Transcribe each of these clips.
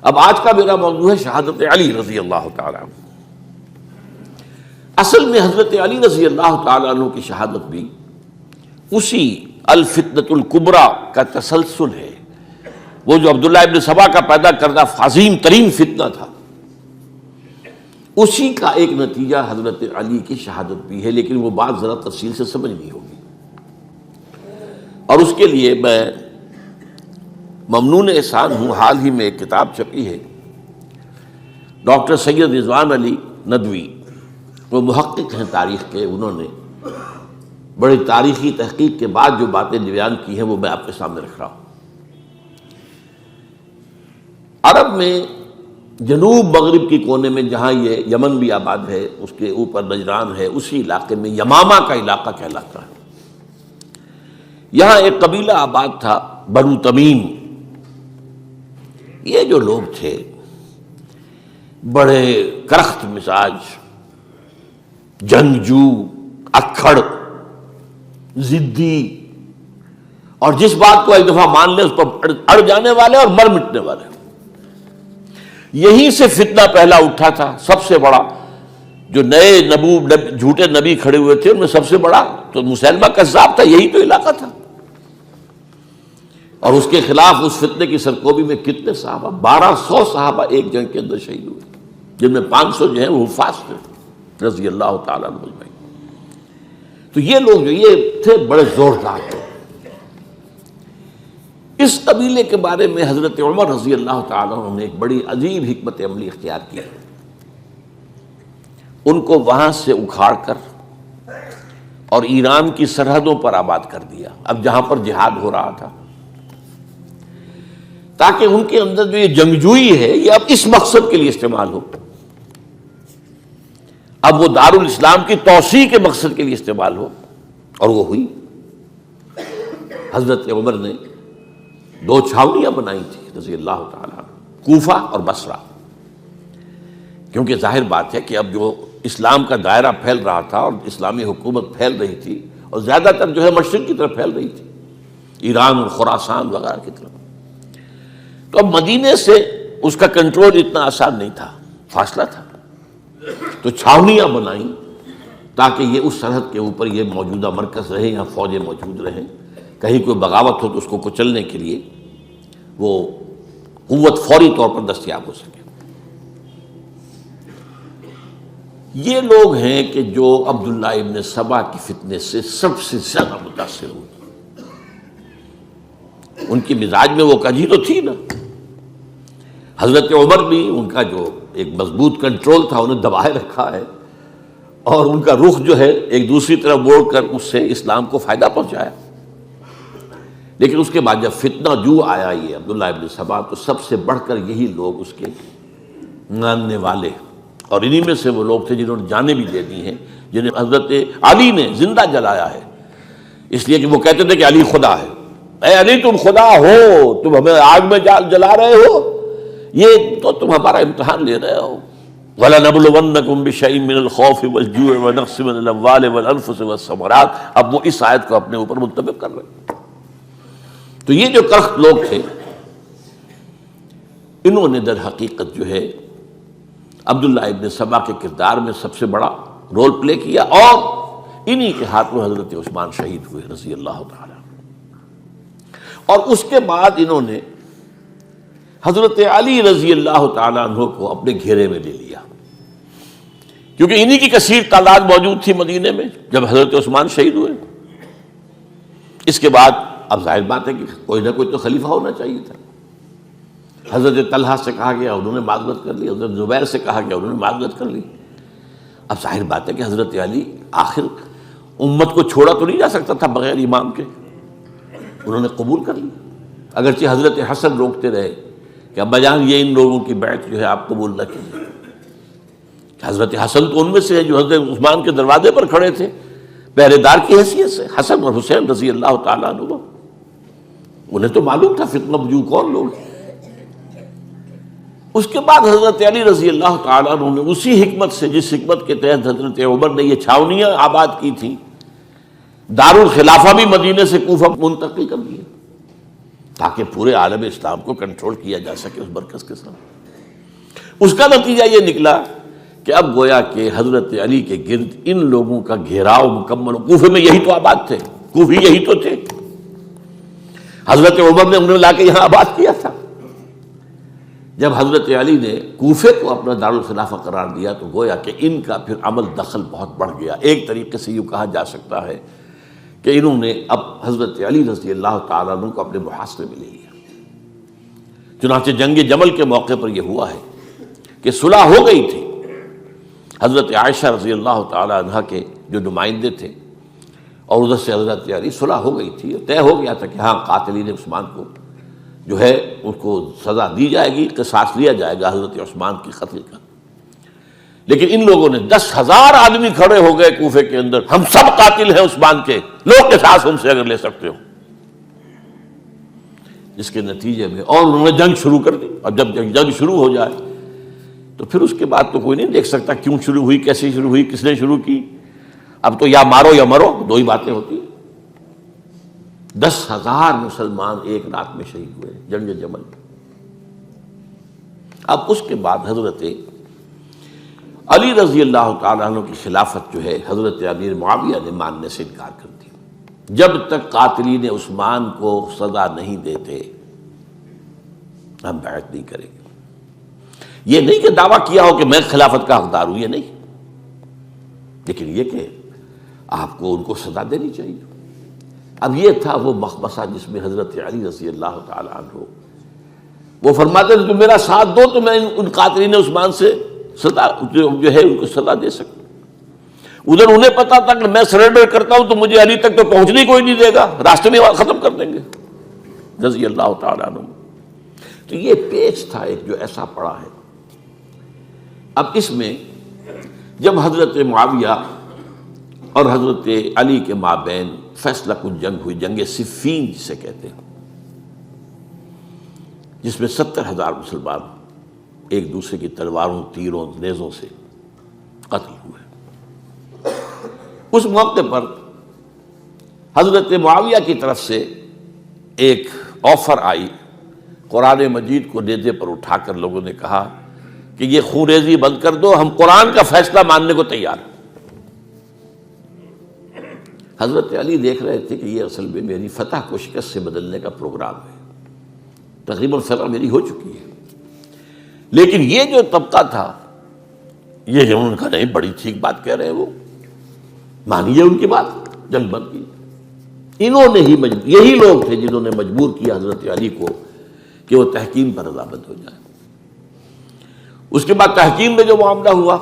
اب آج کا میرا موضوع ہے شہادت علی رضی اللہ تعالیٰ عنہ۔ اصل میں حضرت علی رضی اللہ تعالیٰ عنہ کی شہادت بھی اسی الفتنۃ الکبریٰ کا تسلسل ہے۔ وہ جو عبداللہ ابن سبا کا پیدا کردہ عظیم ترین فتنہ تھا، اسی کا ایک نتیجہ حضرت علی کی شہادت بھی ہے، لیکن وہ بات ذرا تفصیل سے سمجھنی ہوگی۔ اور اس کے لیے میں ممنون احسان ہوں، حال ہی میں ایک کتاب چھپی ہے، ڈاکٹر سید رضوان علی ندوی، وہ محقق ہیں تاریخ کے، انہوں نے بڑی تاریخی تحقیق کے بعد جو باتیں بیان کی ہیں وہ میں آپ کے سامنے رکھ رہا ہوں۔ عرب میں جنوب مغرب کی کونے میں جہاں یہ یمن بھی آباد ہے، اس کے اوپر نجران ہے، اسی علاقے میں یمامہ کا علاقہ کہلاتا ہے۔ یہاں ایک قبیلہ آباد تھا بنو تمیم۔ یہ جو لوگ تھے بڑے کرخت مزاج، جنگجو، اکھڑ، ضدی، اور جس بات کو ایک دفعہ مان لے اس پر اڑ جانے والے اور مر مٹنے والے۔ یہیں سے فتنہ پہلا اٹھا تھا۔ سب سے بڑا جو نئے جھوٹے نبی کھڑے ہوئے تھے ان میں سب سے بڑا تو مسیلمہ کذاب تھا، یہی تو علاقہ تھا۔ اور اس کے خلاف اس فتنے کی سرکوبی میں کتنے صحابہ، 1200 صحابہ ایک جنگ کے اندر شہید ہوئے، جن میں 500 جو ہیں وہ حفاظ تھے رضی اللہ تعالیٰ عنہ اجمعین۔ تو یہ لوگ جو یہ تھے بڑے زوردار تھے۔ اس قبیلے کے بارے میں حضرت عمر رضی اللہ تعالیٰ عنہ نے ایک بڑی عجیب حکمت عملی اختیار کی۔ ان کو وہاں سے اکھاڑ کر اور ایران کی سرحدوں پر آباد کر دیا، اب جہاں پر جہاد ہو رہا تھا، تاکہ ان کے اندر جو یہ جنگجوئی ہے یہ اب اس مقصد کے لیے استعمال ہو، اب وہ دارالاسلام کی توسیع کے مقصد کے لیے استعمال ہو۔ اور وہ ہوئی۔ حضرت عمر نے 2 چھاؤنیاں بنائی تھی رضی اللہ تعالیٰ عنہ، کوفہ اور بصرہ، کیونکہ ظاہر بات ہے کہ اب جو اسلام کا دائرہ پھیل رہا تھا اور اسلامی حکومت پھیل رہی تھی، اور زیادہ تر جو ہے مشرق کی طرف پھیل رہی تھی، ایران اور خراسان وغیرہ کی طرف، تو اب مدینے سے اس کا کنٹرول اتنا آسان نہیں تھا، فاصلہ تھا، تو چھاؤنیاں بنائیں تاکہ یہ اس سرحد کے اوپر یہ موجودہ مرکز رہے، یہاں فوجیں موجود رہیں، کہیں کوئی بغاوت ہو تو اس کو کچلنے کے لیے وہ قوت فوری طور پر دستیاب ہو سکے۔ یہ لوگ ہیں کہ جو عبداللہ ابن سبا کی فتنے سے سب سے زیادہ متاثر ہوئے۔ ان کی مزاج میں وہ کجی تو تھی نا۔ حضرت عمر بھی ان کا جو ایک مضبوط کنٹرول تھا انہیں دبائے رکھا ہے، اور ان کا رخ جو ہے ایک دوسری طرف موڑ کر اس سے اسلام کو فائدہ پہنچایا۔ لیکن اس کے بعد جب فتنہ جو آیا یہ عبداللہ ابن سبا، تو سب سے بڑھ کر یہی لوگ اس کے ماننے والے، اور انہی میں سے وہ لوگ تھے جنہوں نے جانیں بھی دے دی ہیں، جنہیں حضرت علی نے زندہ جلایا ہے، اس لیے کہ وہ کہتے تھے کہ علی خدا ہے۔ اے علی تم خدا ہو، تم ہمیں آگ میں جلا رہے ہو، یہ تو تم ہمارا امتحان لے رہے ہو۔ وَلَنَبْلُوَنَّكُمْ بِشَيْءٍ مِّنَ الْخَوْفِ وَالْجُوعِ وَنَقْصٍ مِّنَ الْأَمْوَالِ وَالْأَنفُسِ وَالثَّمَرَاتِ۔ اب وہ اس آیت کو اپنے اوپر منطبق کر رہے ہیں۔ تو یہ جو کرخت لوگ تھے، انہوں نے در حقیقت جو ہے عبداللہ ابن سبا کے کردار میں سب سے بڑا رول پلے کیا، اور انہی کے ہاتھوں حضرت عثمان شہید ہوئے رضی اللہ تعالیٰ۔ اور اس کے بعد انہوں نے حضرت علی رضی اللہ تعالیٰ عنہ کو اپنے گھیرے میں لے لیا، کیونکہ انہی کی کثیر تعداد موجود تھی مدینے میں جب حضرت عثمان شہید ہوئے۔ اس کے بعد اب ظاہر بات ہے کہ کوئی نہ کوئی تو خلیفہ ہونا چاہیے تھا۔ حضرت طلحہ سے کہا گیا، انہوں نے معذرت کر لی، حضرت زبیر سے کہا گیا، انہوں نے معذرت کر لی۔ اب ظاہر بات ہے کہ حضرت علی آخر امت کو چھوڑا تو نہیں جا سکتا تھا بغیر امام کے، انہوں نے قبول کر لی، اگرچہ حضرت حسن روکتے رہے کہ ابا جان یہ ان لوگوں کی بیعت جو ہے آپ قبول نہ کیجیے۔ حضرت حسن تو ان میں سے ہیں جو حضرت عثمان کے دروازے پر کھڑے تھے پہرے دار کی حیثیت سے، حسن اور حسین رضی اللہ تعالیٰ عنہ، انہیں تو معلوم تھا فتنہ جو کون لوگ ہیں۔ اس کے بعد حضرت علی رضی اللہ تعالیٰ عنہ نے اسی حکمت سے، جس حکمت کے تحت حضرت عمر نے یہ چھاونیاں آباد کی تھیں، دارالخلافہ بھی مدینے سے کوفہ منتقل کر دیا۔ تاکہ پورے عالم اسلام کو کنٹرول کیا جا سکے اس مرکز کے ساتھ۔ اس کا نتیجہ یہ نکلا کہ اب گویا کہ حضرت علی کے گرد ان لوگوں کا گھیراؤ مکمل ہو۔ کوفے میں یہی تو آباد تھے، کوفی یہی تو تھے، حضرت عمر نے انہیں لا کے یہاں آباد کیا تھا۔ جب حضرت علی نے کوفے کو اپنا دارالخلافہ قرار دیا تو گویا کہ ان کا پھر عمل دخل بہت بڑھ گیا۔ ایک طریقے سے یہ کہا جا سکتا ہے کہ انہوں نے اب حضرت علی رضی اللہ تعالیٰ عنہ کو اپنے محاصرے میں لے لیا۔ چنانچہ جنگ جمل کے موقع پر یہ ہوا ہے کہ صلح ہو گئی تھی، حضرت عائشہ رضی اللہ تعالیٰ عنہ کے جو نمائندے تھے اور ادھر سے حضرت علی، صلح ہو گئی تھی، طے ہو گیا تھا کہ ہاں قاتلین عثمان کو جو ہے اس کو سزا دی جائے گی، قصاص لیا جائے گا حضرت عثمان کی قتل کا۔ لیکن ان لوگوں نے 10,000 آدمی کھڑے ہو گئے کوفے کے اندر، ہم سب قاتل ہیں عثمان کے، لوگ قصاص ہم سے اگر لے سکتے ہو، جس کے نتیجے میں اور انہوں نے جنگ شروع کر دی۔ اور جب جنگ شروع ہو جائے تو پھر اس کے بعد تو کوئی نہیں دیکھ سکتا کیوں شروع ہوئی، کیسے شروع ہوئی، کس نے شروع کی۔ اب تو یا مارو یا مرو، دو ہی باتیں ہوتی۔ 10,000 مسلمان ایک رات میں شہید ہوئے جنگ جمل۔ اب اس کے بعد حضرت علی رضی اللہ تعالیٰ عنہ کی خلافت جو ہے حضرت امیر معاویہ نے ماننے سے انکار کر دیا۔ جب تک قاتلین عثمان کو سزا نہیں دیتے ہم بیعت نہیں کریں گے۔ یہ نہیں کہ دعویٰ کیا ہو کہ میں خلافت کا حقدار ہوں، یہ نہیں، لیکن یہ کہ آپ کو ان کو سزا دینی چاہیے۔ اب یہ تھا وہ مخمصہ جس میں حضرت علی رضی اللہ تعالیٰ عنہ وہ فرماتے تھے تم میرا ساتھ دو تو میں ان قاتلین عثمان سے سزا جو ہے ان کو سزا دے سکوں۔ ادھر انہیں پتا تھا کہ میں سرنڈر کرتا ہوں تو مجھے علی تک تو پہنچنے کوئی نہیں دے گا، راستے میں ختم کر دیں گے رضی اللہ تعالیٰ عنہ۔ تو یہ پیچ تھا ایک جو ایسا پڑا ہے۔ اب اس میں جب حضرت معاویہ اور حضرت علی کے مابین فیصلہ کن جنگ ہوئی، جنگ صفین جسے کہتے ہیں، جس میں 70,000 مسلمان ایک دوسرے کی تلواروں، تیروں، نیزوں سے قتل ہوئے۔ اس موقع پر حضرت معاویہ کی طرف سے ایک آفر آئی، قرآن مجید کو نیزے پر اٹھا کر لوگوں نے کہا کہ یہ خونریزی بند کر دو، ہم قرآن کا فیصلہ ماننے کو تیار ہیں۔ حضرت علی دیکھ رہے تھے کہ یہ اصل میں میری فتح کو شکست سے بدلنے کا پروگرام ہے، تقریباً فتح میری ہو چکی ہے، لیکن یہ جو طبقہ تھا یہ انہوں نے کہا نہیں بڑی ٹھیک بات کہہ رہے ہیں، وہ مانیے ان کی بات، جنگ بند کی۔ انہوں نے ہی یہی لوگ تھے جنہوں نے مجبور کیا حضرت علی کو کہ وہ تحکیم پر رضامند ہو جائے۔ اس کے بعد تحکیم میں جو معاملہ ہوا،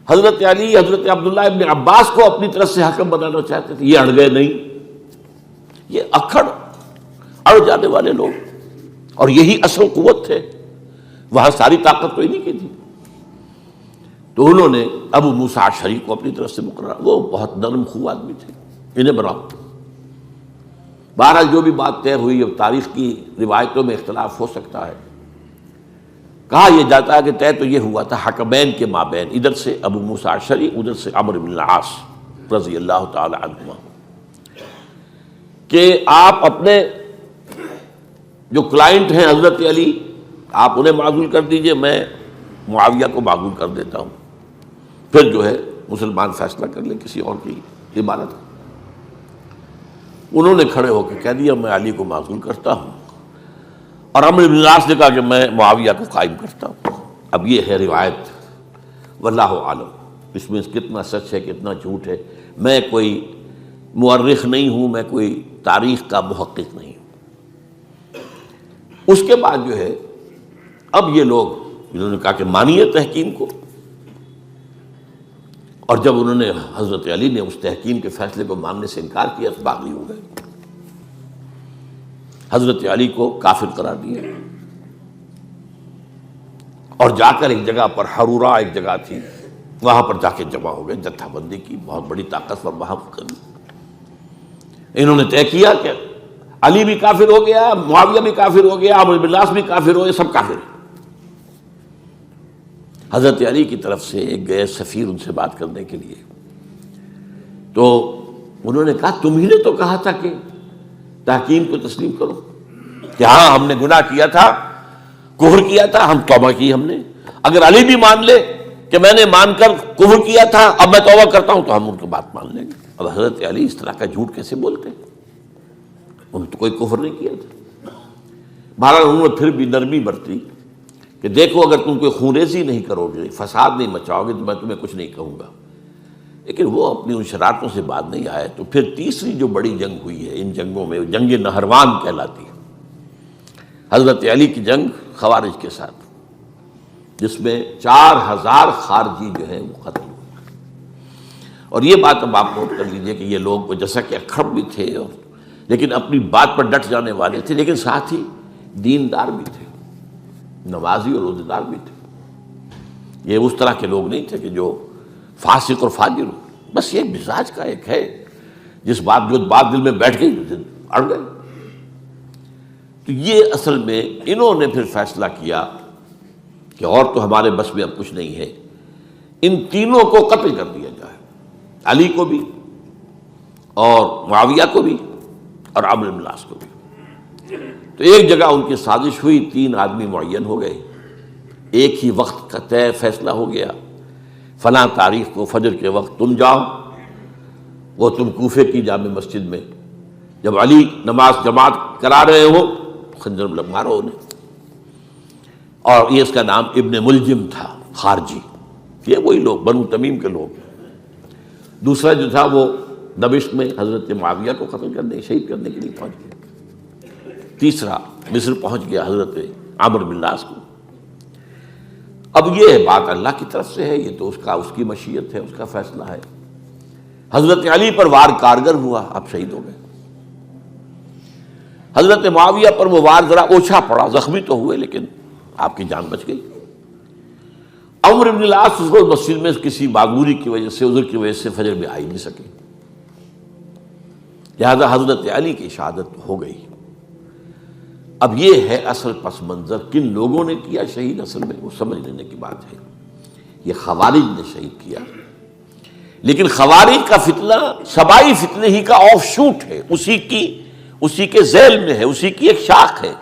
حضرت علی حضرت عبداللہ ابن عباس کو اپنی طرف سے حکم بنانا چاہتے تھے، یہ اڑ گئے نہیں، یہ اڑ جانے والے لوگ، اور یہی اصل قوت تھے، وہاں ساری طاقت تو انہی کی تھی۔ تو انہوں نے ابو موسیٰ اشعری کو اپنی طرف سے مقرر، وہ بہت نرم خو آدمی تھے، انہیں بناؤ۔ بہرحال جو بھی بات طے ہوئی، اب تاریخ کی روایتوں میں اختلاف ہو سکتا ہے، کہا یہ جاتا ہے کہ طے تو یہ ہوا تھا حکمین کے مابین، ادھر سے ابو موسیٰ اشعری، ادھر سے عمرو بن العاص رضی اللہ تعالی عنہما، کہ آپ اپنے جو کلائنٹ ہیں حضرت علی آپ انہیں معزول کر دیجئے، میں معاویہ کو معزول کر دیتا ہوں، پھر جو ہے مسلمان فیصلہ کر لیں کسی اور کی عبادت۔ انہوں نے کھڑے ہو کے کہہ دیا میں علی کو معزول کرتا ہوں، اور عمرو بن العاص نے کہا کہ میں معاویہ کو قائم کرتا ہوں۔ اب یہ ہے روایت، واللہ عالم اس میں کتنا سچ ہے کتنا جھوٹ ہے، میں کوئی مورخ نہیں ہوں، میں کوئی تاریخ کا محقق نہیں ہوں۔ اس کے بعد جو ہے اب یہ لوگ انہوں نے کہا کہ مانیے تحکیم کو، اور جب انہوں نے حضرت علی نے اس تحکیم کے فیصلے کو ماننے سے انکار کیا تو باغی ہو گئے، حضرت علی کو کافر قرار دیا، اور جا کر ایک جگہ پر حرورہ ایک جگہ تھی وہاں پر جا کے جمع ہو گئے، جتھا بندی کی بہت بڑی طاقت پر وہاں کر۔ انہوں نے طے کیا کہ علی بھی کافر ہو گیا، معاویہ بھی کافر ہو گیا، عمرو بن العاص بھی کافر ہو گئے، سب کافر ہیں۔ حضرت علی کی طرف سے ایک گئے سفیر ان سے بات کرنے کے لیے، تو انہوں نے کہا تم ہی نے تو کہا تھا کہ تحکیم کو تسلیم کرو، کہ ہاں ہم نے گناہ کیا تھا، کفر کیا تھا، ہم توبہ کی ہم نے. اگر علی بھی مان لے کہ میں نے مان کر کفر کیا تھا اب میں توبہ کرتا ہوں تو ہم ان کی بات مان لیں گے. اب حضرت علی اس طرح کا جھوٹ کیسے بولتے ہیں؟ انہوں نے تو کوئی کفر نہیں کیا تھا. بہرحال انہوں نے پھر بھی نرمی برتی کہ دیکھو اگر تم کوئی خونریزی نہیں کرو گے، فساد نہیں مچاؤ گے تو میں تمہیں کچھ نہیں کہوں گا. لیکن وہ اپنی ان شرارتوں سے بعد نہیں آئے. تو پھر تیسری جو بڑی جنگ ہوئی ہے ان جنگوں میں، جنگ نہروان کہلاتی ہے، حضرت علی کی جنگ خوارج کے ساتھ، جس میں 4000 خارجی جو ہیں وہ قتل ہوئے. اور یہ بات اب آپ نوٹ کر لیجئے کہ یہ لوگ جیسا کہ اکھڑ بھی تھے لیکن اپنی بات پر ڈٹ جانے والے تھے، لیکن ساتھ ہی دیندار بھی تھے، نمازی اور روزہ دار بھی تھے. یہ اس طرح کے لوگ نہیں تھے کہ جو فاسق اور فاجر ہو. بس یہ مزاج کا ایک ہے، جو بات دل میں بیٹھ گئی اڑ گئے. تو یہ اصل میں انہوں نے پھر فیصلہ کیا کہ اور تو ہمارے بس میں اب کچھ نہیں ہے، ان تینوں کو قتل کر دیا جائے، علی کو بھی اور معاویہ کو بھی اور عمرو بن العاص کو بھی. تو ایک جگہ ان کی سازش ہوئی، 3 آدمی معین ہو گئے، ایک ہی وقت کا طے فیصلہ ہو گیا، فلاں تاریخ کو فجر کے وقت تم جاؤ، وہ تم کوفے کی جامع مسجد میں جب علی نماز جماعت کرا رہے ہو خنجر مارو انہیں. اور یہ اس کا نام ابن ملجم تھا، خارجی، یہ وہی لوگ بنو تمیم کے لوگ. دوسرا جو تھا وہ دمشق میں حضرت معاویہ کو قتل کرنے شہید کرنے کے لیے پہنچ گیا. تیسرا مصر پہنچ گیا حضرت عمرو بن العاص کو. اب یہ بات اللہ کی طرف سے ہے، یہ تو اس کی مشیت ہے، اس کا فیصلہ ہے. حضرت علی پر وار کارگر ہوا، آپ شہید ہو گئے. حضرت معاویہ پر وہ وار ذرا اوچھا پڑا، زخمی تو ہوئے لیکن آپ کی جان بچ گئی. عمرو بن العاص اس روز مسجد میں کسی معذوری کی وجہ سے، عذر کی وجہ سے فجر میں آ ہی نہیں سکے، لہذا حضرت علی کی شہادت ہو گئی. اب یہ ہے اصل پس منظر، کن لوگوں نے کیا شہید اصل میں وہ سمجھ لینے کی بات ہے. یہ خوارج نے شہید کیا، لیکن خوارج کا فتنہ سبائی فتنے ہی کا آف شوٹ ہے، اسی کے ذیل میں ہے، اسی کی ایک شاخ ہے،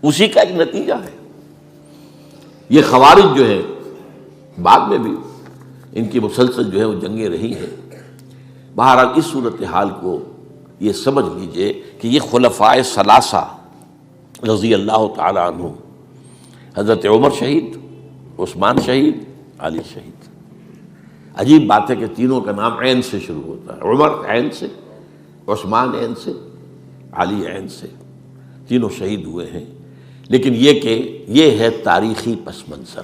اسی کا ایک نتیجہ ہے. یہ خوارج جو ہے بعد میں بھی ان کی مسلسل جو ہے وہ جنگیں رہی ہیں. بہرحال اس صورتحال کو یہ سمجھ لیجئے کہ یہ خلفائے ثلاثہ رضی اللہ تعالی عنہ، حضرت عمر شہید، عثمان شہید، علی شہید. عجیب بات ہے کہ تینوں کا نام عین سے شروع ہوتا ہے، عمر عین سے، عثمان عین سے، علی عین سے. تینوں شہید ہوئے ہیں. لیکن یہ کہ یہ ہے تاریخی پس منظر.